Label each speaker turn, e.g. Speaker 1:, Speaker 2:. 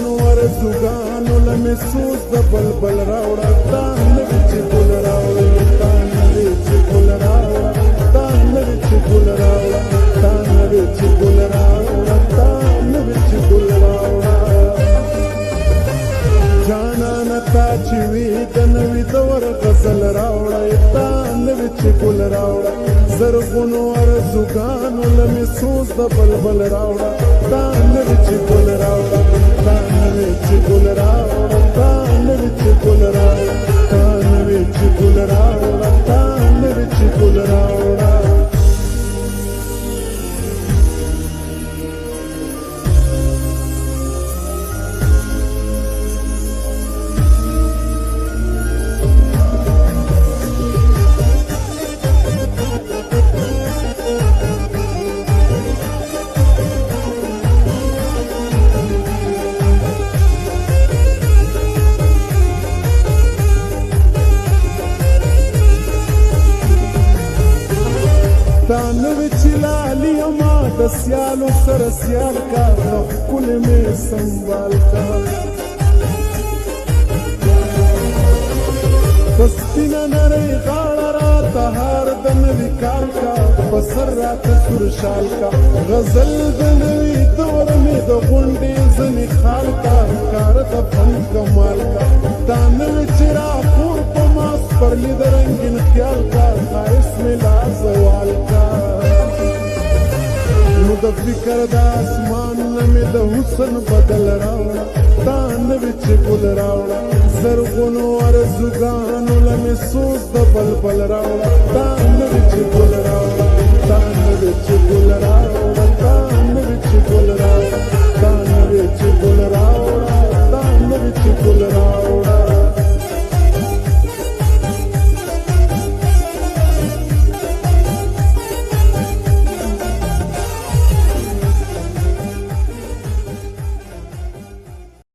Speaker 1: زرغونو ارزوګانو لمې سوز د بلبل راوړه تا نوې چې ګل راوړه تا نوې چې ګل راوړه تا نوې چې ګل راوړه تا نوې چې ګل راوړه تا نوې چې ګل راوړه جانانه تا چې وي د نوې دور غزل راوړه تا نوې چې ګل راوړه زرغونو ارزوګانو لمې سوز د بلبل راوړه تا نوې چې ګل راوړه تا نوې چې ګل راوړه تا نوې چې ګل راوړه تا نوې چې ګل راوړه تا نوې چې ګل راوړه تا نوې چې لالي ما د سیالو سره سیال کا ښکل مې سنبال کا په سپینه نرۍ غاړه راته هار د نوي کال کا په سر راته سور شال کا غزل د نوي دور مې د غونډې ځنې خال کا کار د فن کمال کا تا نوې چې راپور په ما سپرلي د رنګین خیال کا ښایست مې لا زوال کا نو د فکر د اسمان نه مې د حسن بدل راوړه تا نوې چې ګل راوړه زرغونو ارزوګانو لمې سوز د بلبل راوړه تا